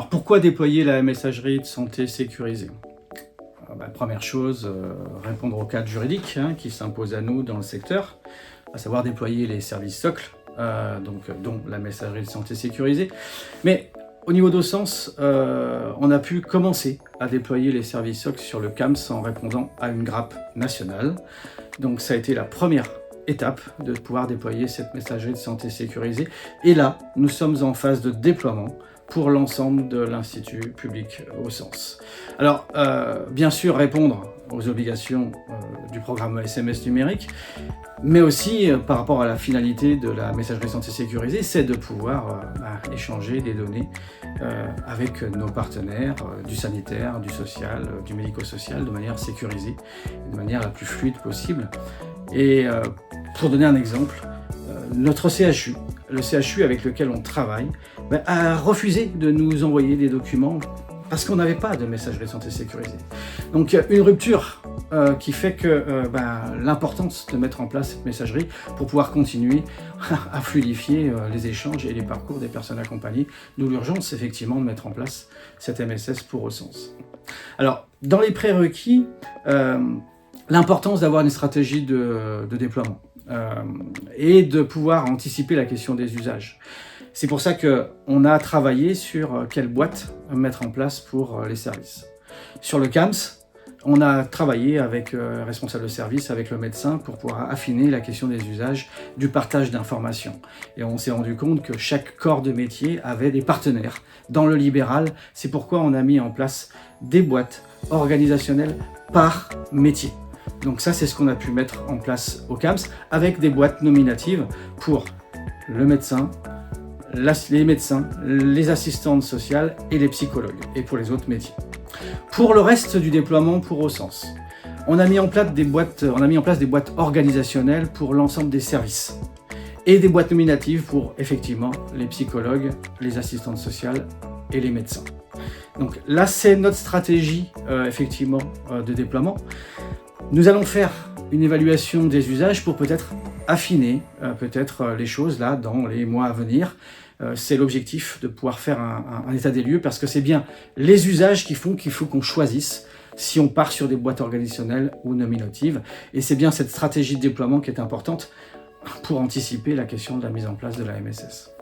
Alors, pourquoi déployer la messagerie de santé sécurisée? Première chose, répondre au cadre juridique qui s'impose à nous dans le secteur, à savoir déployer les services socles, dont la messagerie de santé sécurisée. Mais au niveau d'Aucense, on a pu commencer à déployer les services socles sur le CAMS en répondant à une grappe nationale. Donc ça a été la première étape de pouvoir déployer cette messagerie de santé sécurisée. Et là, nous sommes en phase de déploiement pour l'ensemble de l'Institut public Aucense. Alors, bien sûr, répondre aux obligations du programme SMS numérique, mais aussi par rapport à la finalité de la messagerie santé sécurisée, c'est de pouvoir échanger des données avec nos partenaires du sanitaire, du social, du médico-social, de manière sécurisée, de manière la plus fluide possible. Et pour donner un exemple, notre CHU, le CHU avec lequel on travaille, a refusé de nous envoyer des documents parce qu'on n'avait pas de messagerie santé sécurisée. Donc une rupture qui fait que l'importance de mettre en place cette messagerie pour pouvoir continuer à fluidifier les échanges et les parcours des personnes accompagnées, d'où l'urgence effectivement de mettre en place cette MSS pour Aucense. Alors dans les prérequis, l'importance d'avoir une stratégie de déploiement et de pouvoir anticiper la question des usages. C'est pour ça qu'on a travaillé sur quelle boîte mettre en place pour les services. Sur le CAMS, on a travaillé avec le responsable de service, avec le médecin, pour pouvoir affiner la question des usages, du partage d'informations. Et on s'est rendu compte que chaque corps de métier avait des partenaires dans le libéral. C'est pourquoi on a mis en place des boîtes organisationnelles par métier. Donc ça, c'est ce qu'on a pu mettre en place au CAMS, avec des boîtes nominatives pour le médecin, les médecins, les assistantes sociales et les psychologues, et pour les autres métiers. Pour le reste du déploiement pour Aucense, on a mis en place des boîtes organisationnelles pour l'ensemble des services, et des boîtes nominatives pour, effectivement, les psychologues, les assistantes sociales et les médecins. Donc là, c'est notre stratégie, effectivement, de déploiement. Nous allons faire une évaluation des usages pour peut-être affiner les choses là dans les mois à venir. C'est l'objectif de pouvoir faire un état des lieux, parce que c'est bien les usages qui font qu'il faut qu'on choisisse si on part sur des boîtes organisationnelles ou nominatives. Et c'est bien cette stratégie de déploiement qui est importante pour anticiper la question de la mise en place de la MSS.